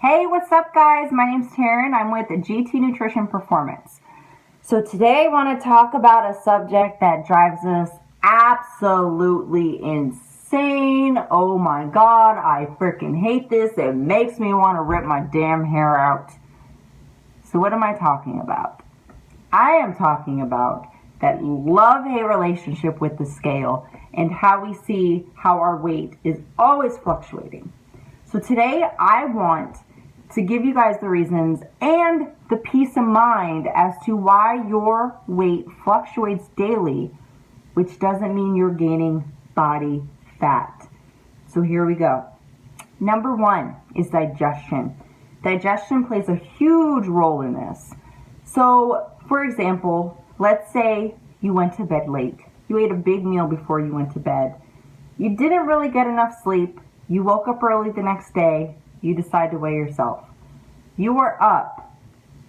Hey, what's up guys? My name's Taryn. I'm with GT Nutrition Performance. So today I want to talk about a subject that drives us absolutely insane. Oh my god, I freaking hate this. It makes me want to rip my damn hair out. So what am I talking about? I am talking about that love-hate relationship with the scale and how we see how our weight is always fluctuating. So today I want to give you guys the reasons and the peace of mind as to why your weight fluctuates daily, which doesn't mean you're gaining body fat. So here we go. Number one is digestion. Digestion plays a huge role in this. So, for example, let's say you went to bed late. You ate a big meal before you went to bed. You didn't really get enough sleep. You woke up early the next day. You decide to weigh yourself. You are up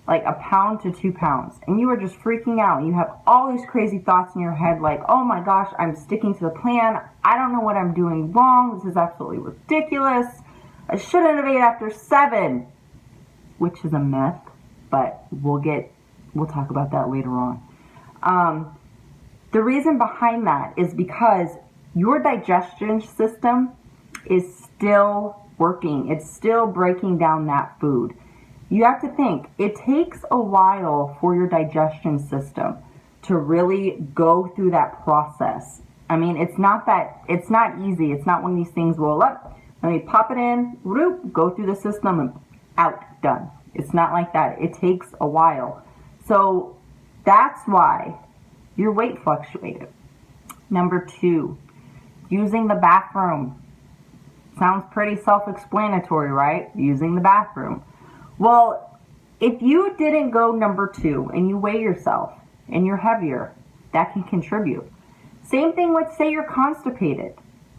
like a pound to 2 pounds and you are just freaking out. You have all these crazy thoughts in your head like, oh my gosh, I'm sticking to the plan. I don't know what I'm doing wrong. This is absolutely ridiculous. I shouldn't have ate after 7, which is a myth, but we'll talk about that later on. The reason behind that is because your digestion system is still working. It's still breaking down that food. You have to think, it takes a while for your digestion system to really go through that process. I mean, it's not easy. It's not one of these things, well, let me pop it in, whoop, go through the system and out, done. It's not like that. It takes a while. So that's why your weight fluctuated. Number 2, using the bathroom. Sounds pretty self-explanatory, right? Using the bathroom. Well, if you didn't go number 2 and you weigh yourself and you're heavier, that can contribute. Same thing with, say you're constipated.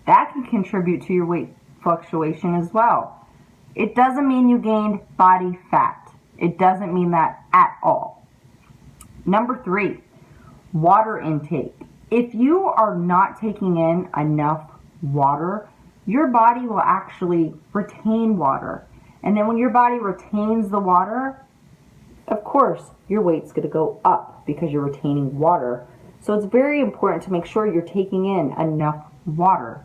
That can contribute to your weight fluctuation as well. It doesn't mean you gained body fat. It doesn't mean that at all. Number 3, water intake. If you are not taking in enough water, your body will actually retain water. And then when your body retains the water, of course, your weight's going to go up because you're retaining water. So it's very important to make sure you're taking in enough water.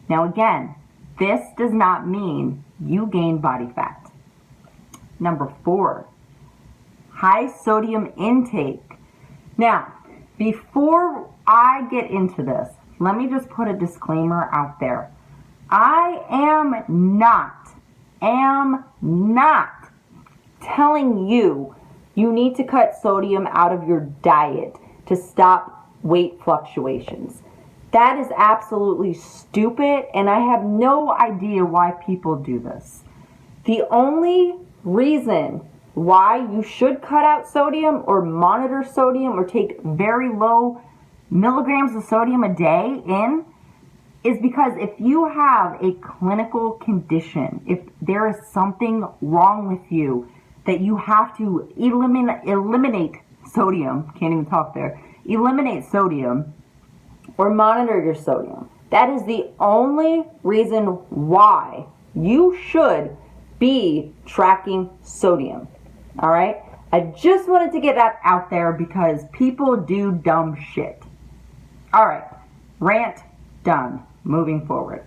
Now again, this does not mean you gain body fat. Number 4, high sodium intake. Now, before I get into this, let me just put a disclaimer out there. I am not telling you need to cut sodium out of your diet to stop weight fluctuations. That is absolutely stupid, and I have no idea why people do this. The only reason why you should cut out sodium or monitor sodium or take very low milligrams of sodium a day in is because if you have a clinical condition, if there is something wrong with you that you have to eliminate sodium, can't even talk there, eliminate sodium or monitor your sodium. That is the only reason why you should be tracking sodium. All right? I just wanted to get that out there because people do dumb shit. All right, rant done. Moving forward.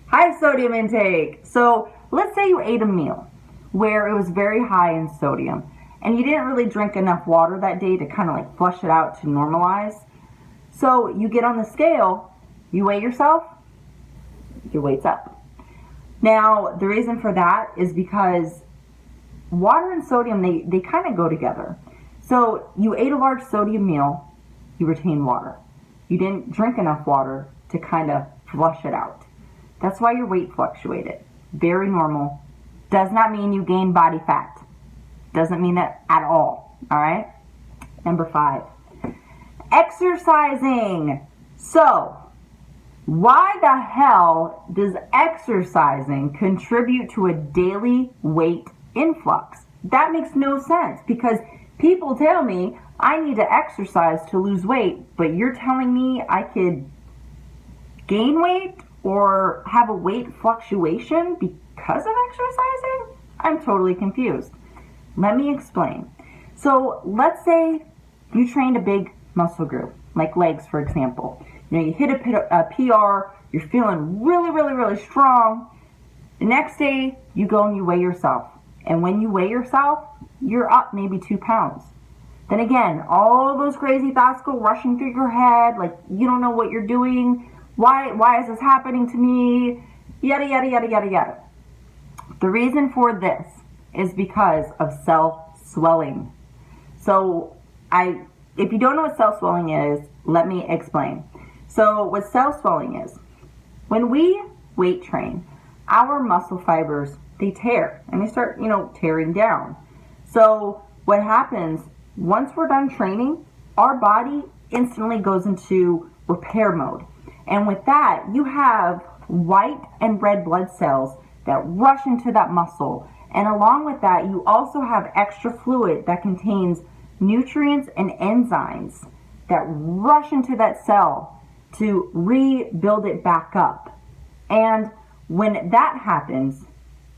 High sodium intake. So let's say you ate a meal where it was very high in sodium and you didn't really drink enough water that day to kind of like flush it out to normalize. So you get on the scale, you weigh yourself, your weight's up. Now, the reason for that is because water and sodium, they kind of go together. So you ate a large sodium meal, you retain water. You didn't drink enough water to kind of flush it out. That's why your weight fluctuated. Very normal. Does not mean you gain body fat. Doesn't mean that at all. All right? Number 5, exercising. So, why the hell does exercising contribute to a daily weight influx? That makes no sense because people tell me I need to exercise to lose weight, but you're telling me I could gain weight or have a weight fluctuation because of exercising? I'm totally confused. Let me explain. So let's say you trained a big muscle group, like legs, for example. You hit a PR, you're feeling really, really, really strong. The next day, you go and you weigh yourself. And when you weigh yourself, you're up maybe 2 pounds. Then again, all those crazy thoughts go rushing through your head, like you don't know what you're doing. Why is this happening to me? Yada, yada, yada, yada, yada. The reason for this is because of self-swelling. So if you don't know what self-swelling is, let me explain. So what self-swelling is, when we weight train, our muscle fibers, they tear and they start, tearing down. So what happens once we're done training, our body instantly goes into repair mode. And with that, you have white and red blood cells that rush into that muscle. And along with that, you also have extra fluid that contains nutrients and enzymes that rush into that cell to rebuild it back up. And when that happens,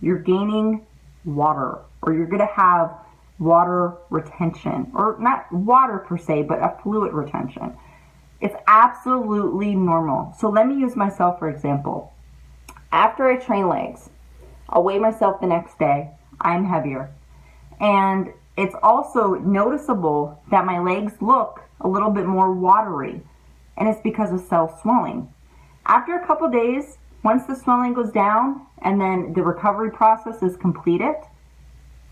you're gaining water, or you're going to have water retention, or not water per se, but a fluid retention. It's absolutely normal. So let me use myself for example. After I train legs, I'll weigh myself the next day. I'm heavier. And it's also noticeable that my legs look a little bit more watery. And it's because of self-swelling. After a couple days, once the swelling goes down and then the recovery process is completed,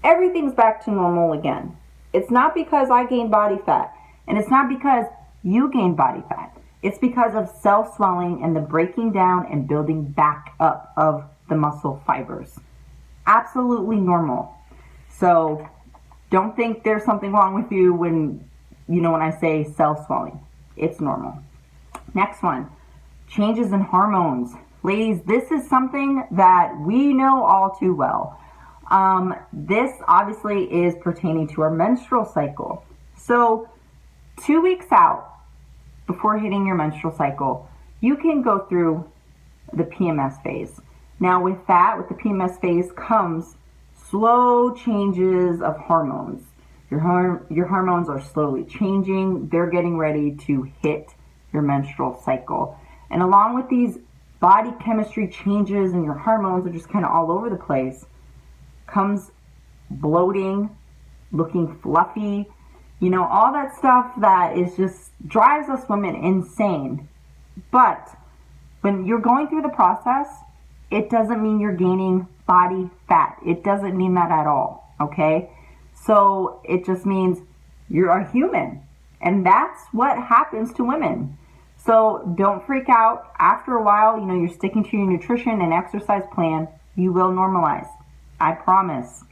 everything's back to normal again. It's not because I gained body fat, and it's not because you gained body fat. It's because of self-swelling and the breaking down and building back up of the muscle fibers. Absolutely normal. So don't think there's something wrong with you when I say self-swelling. It's normal. Next one, changes in hormones. Ladies, this is something that we know all too well. This obviously is pertaining to our menstrual cycle. So 2 weeks out before hitting your menstrual cycle, you can go through the PMS phase. Now with the PMS phase comes slow changes of hormones. Your hormones are slowly changing. They're getting ready to hit your menstrual cycle. And along with these body chemistry changes and your hormones are just kind of all over the place, comes bloating, looking fluffy, all that stuff that is just drives us women insane. But when you're going through the process, it doesn't mean you're gaining body fat. It doesn't mean that at all, okay? So it just means you're a human, and that's what happens to women. So don't freak out. After a while, you're sticking to your nutrition and exercise plan, you will normalize. I promise.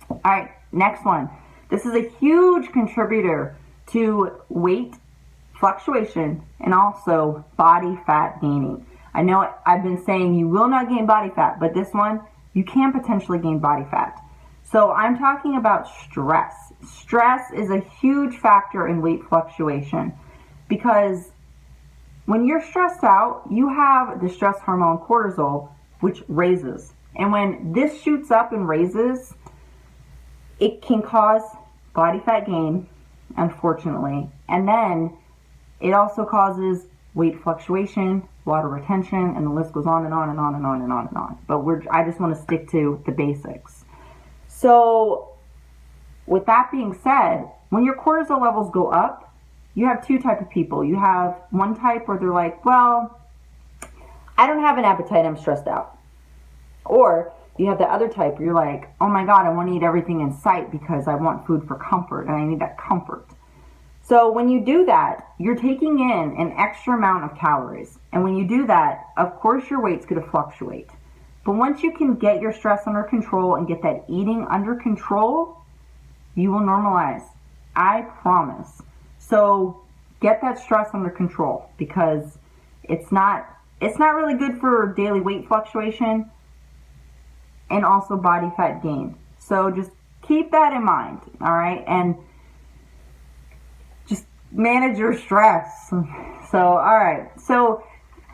All right, next one. This is a huge contributor to weight fluctuation and also body fat gaining. I know I've been saying you will not gain body fat, but this one, you can potentially gain body fat. So I'm talking about stress. Stress is a huge factor in weight fluctuation because when you're stressed out, you have the stress hormone cortisol, which raises. And when this shoots up and raises, it can cause body fat gain, unfortunately. And then it also causes weight fluctuation, water retention, and the list goes on and on and on and on and on and on. But I just want to stick to the basics. So with that being said, when your cortisol levels go up, you have two types of people. You have one type where they're like, well, I don't have an appetite, I'm stressed out. Or you have the other type where you're like, oh my God, I want to eat everything in sight because I want food for comfort and I need that comfort. So when you do that, you're taking in an extra amount of calories. And when you do that, of course your weight's going to fluctuate. But once you can get your stress under control and get that eating under control, you will normalize. I promise. So get that stress under control because it's not really good for daily weight fluctuation and also body fat gain. So just keep that in mind, all right? And just manage your stress. So, all right. So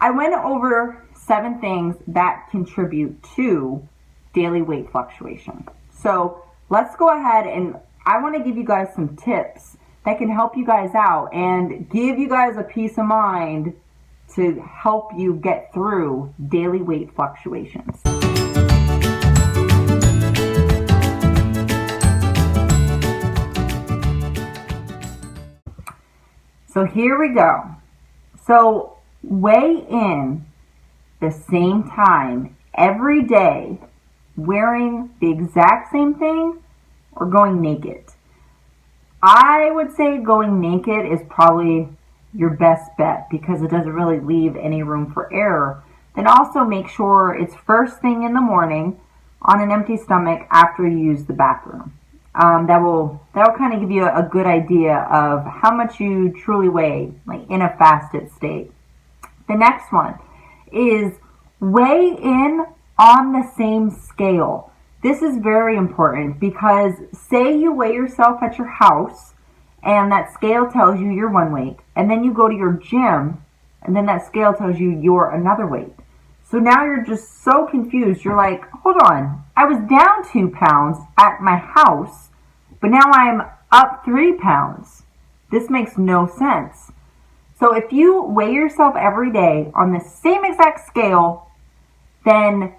I went over 7 things that contribute to daily weight fluctuation. So let's go ahead, and I want to give you guys some tips that can help you guys out and give you guys a peace of mind to help you get through daily weight fluctuations. So here we go. So weigh in the same time every day, wearing the exact same thing or going naked. I would say going naked is probably your best bet because it doesn't really leave any room for error. Then also make sure it's first thing in the morning on an empty stomach after you use the bathroom. That will kind of give you a good idea of how much you truly weigh, like in a fasted state. The next one is weigh in on the same scale. This is very important because say you weigh yourself at your house and that scale tells you you're one weight, and then you go to your gym and then that scale tells you you're another weight. So now you're just so confused. You're like, hold on, I was down 2 pounds at my house, but now I'm up 3 pounds. This makes no sense. So if you weigh yourself every day on the same exact scale, then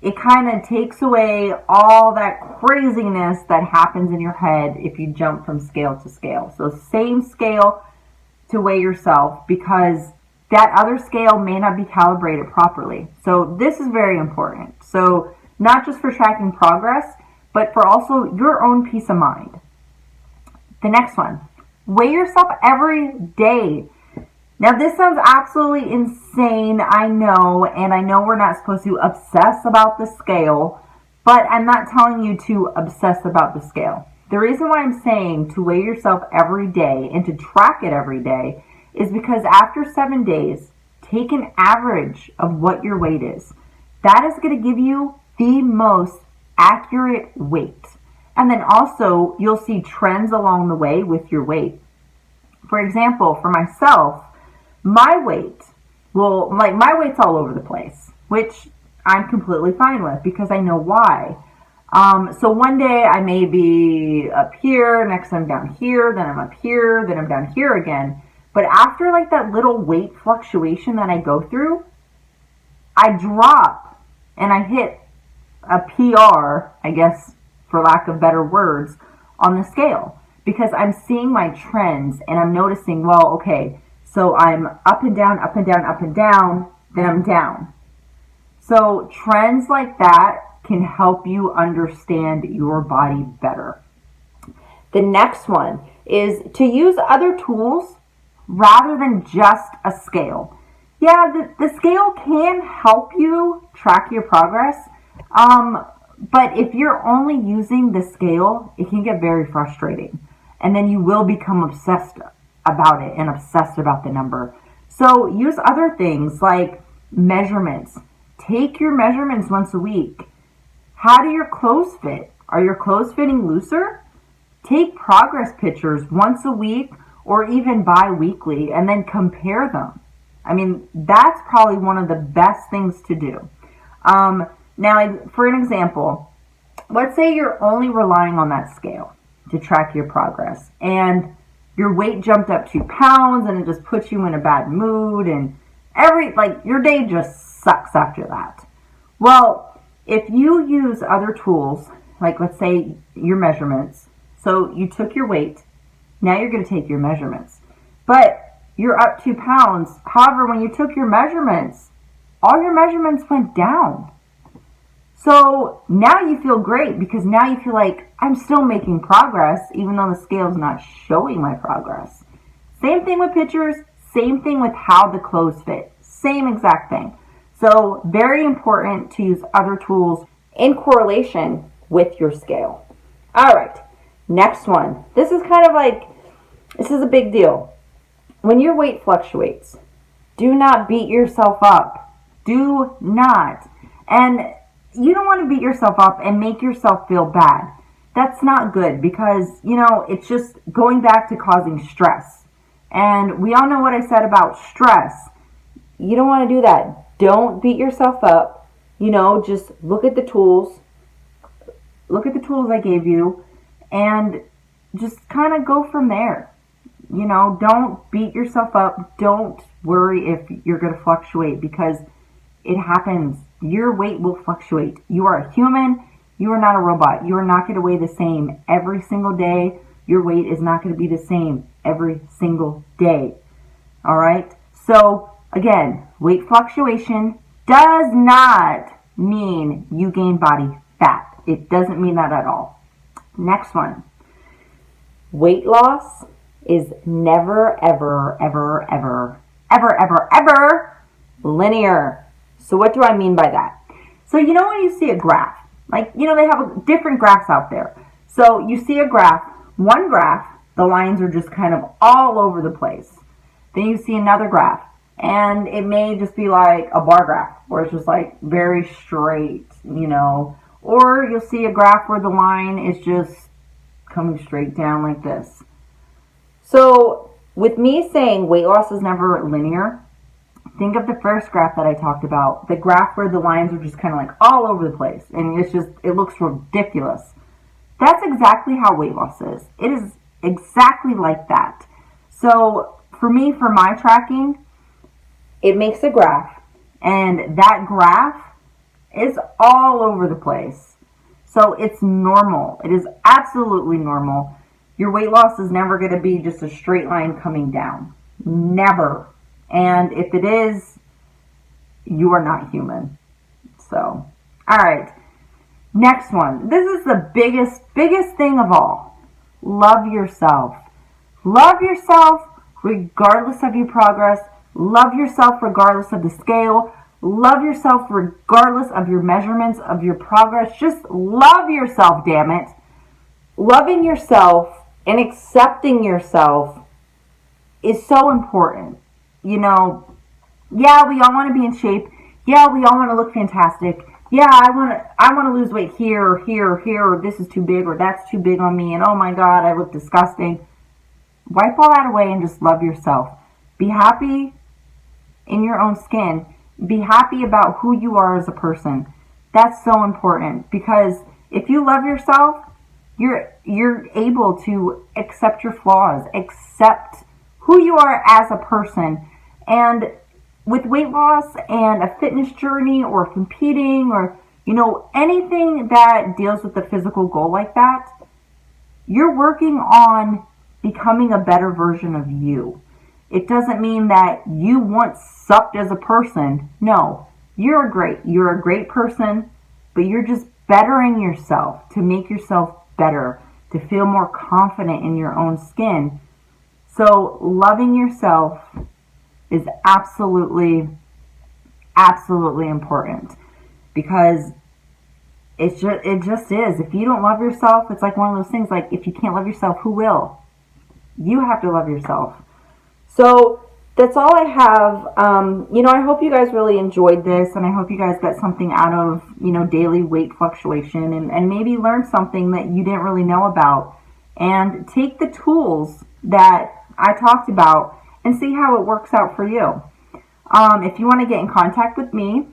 it kind of takes away all that craziness that happens in your head if you jump from scale to scale. So same scale to weigh yourself, because that other scale may not be calibrated properly. So this is very important. So not just for tracking progress, but for also your own peace of mind. The next one, weigh yourself every day. Now this sounds absolutely insane, I know, and I know we're not supposed to obsess about the scale, but I'm not telling you to obsess about the scale. The reason why I'm saying to weigh yourself every day and to track it every day is because after 7 days, take an average of what your weight is. That is going to give you the most accurate weight. And then also, you'll see trends along the way with your weight. For example, for myself, my weight's all over the place, which I'm completely fine with because I know why. So one day I may be up here, next I'm down here, then I'm up here, then I'm down here again. But after like that little weight fluctuation that I go through, I drop and I hit a PR, I guess, for lack of better words, on the scale because I'm seeing my trends and I'm noticing, well, okay, so I'm up and down, up and down, up and down, then I'm down. So trends like that can help you understand your body better. The next one is to use other tools rather than just a scale. Yeah, the scale can help you track your progress, but if you're only using the scale, it can get very frustrating. And then you will become obsessed about it and obsessed about the number. So use other things like measurements. Take your measurements once a week. How do your clothes fit? Are your clothes fitting looser? Take progress pictures once a week or even bi-weekly and then compare them. I mean, that's probably one of the best things to do. Now, for an example, let's say you're only relying on that scale to track your progress and your weight jumped up 2 pounds and it just puts you in a bad mood and your day just sucks after that. Well, if you use other tools, like let's say your measurements, so you took your weight, now you're going to take your measurements, but you're up 2 pounds. However, when you took your measurements, all your measurements went down. So now you feel great because now you feel like I'm still making progress even though the scale's not showing my progress. Same thing with pictures, same thing with how the clothes fit, same exact thing. So very important to use other tools in correlation with your scale. All right, next one. This is a big deal. When your weight fluctuates, do not beat yourself up. Do not. And you don't want to beat yourself up and make yourself feel bad. That's not good because, it's just going back to causing stress. And we all know what I said about stress. You don't want to do that. Don't beat yourself up. Just look at the tools. look at the tools I gave you, and just kind of go from there. You know, don't beat yourself up. Don't worry if you're going to fluctuate, because it happens. Your weight will fluctuate. You are a human. You are not a robot. You are not going to weigh the same every single day. Your weight is not going to be the same every single day. All right? So, again, weight fluctuation does not mean you gain body fat. It doesn't mean that at all. Next one. Weight loss is never, ever, ever, ever, ever, ever, ever linear. So what do I mean by that? So you know when you see a graph, like, you know, they have different graphs out there. So you see a graph, one graph, the lines are just kind of all over the place. Then you see another graph, and it may just be like a bar graph, where it's just like very straight, you know. Or you'll see a graph where the line is just coming straight down like this. So with me saying weight loss is never linear, think of the first graph that I talked about, the graph where the lines are just kind of like all over the place, and it's just, it looks ridiculous. That's exactly how weight loss is. It is exactly like that. So for me, for my tracking, it makes a graph, and that graph is all over the place. So it's normal. It is absolutely normal. Your weight loss is never going to be just a straight line coming down. Never. And if it is, you are not human. So, all right. Next one. This is the biggest thing of all. Love yourself. Love yourself regardless of your progress. Love yourself regardless of the scale. Love yourself regardless of your measurements, of your progress. Just love yourself, damn it. Loving yourself and accepting yourself is so important. You know, yeah, we all want to be in shape. Yeah, we all want to look fantastic. Yeah, I want to lose weight here or here or here, or this is too big or that's too big on me, and oh my God, I look disgusting. Wipe all that away and just love yourself. Be happy in your own skin. Be happy about who you are as a person. That's so important, because if you love yourself, you're able to accept your flaws, accept who you are as a person. And with weight loss and a fitness journey or competing or, you know, anything that deals with the physical goal like that, you're working on becoming a better version of you. It doesn't mean that you once sucked as a person. No, you're great. You're a great person, but you're just bettering yourself to make yourself better, to feel more confident in your own skin. So loving yourself is absolutely, absolutely important, because it just is. If you don't love yourself, it's like one of those things, like if you can't love yourself, who will? You have to love yourself. So that's all I have. You know, I hope you guys really enjoyed this, and I hope you guys got something out of, you know, daily weight fluctuation, and maybe learn something that you didn't really know about, and take the tools that I talked about and see how it works out for you. If you want to get in contact with me,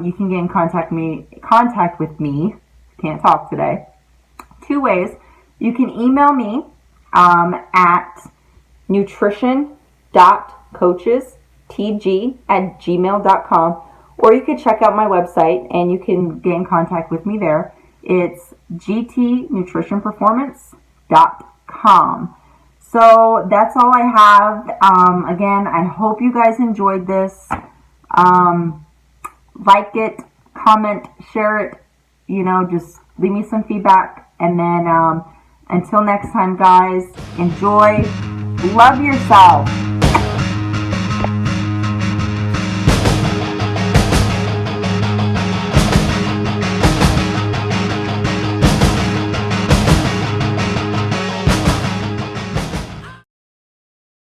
you can get in contact with me. Can't talk today. 2 ways. You can email me at nutrition.coachestg@gmail.com, or you can check out my website and you can get in contact with me there. It's gtnutritionperformance.com. So that's all I have. Again, I hope you guys enjoyed this. Like it, comment, share it, you know, just leave me some feedback. And then until next time, guys, enjoy, love yourself.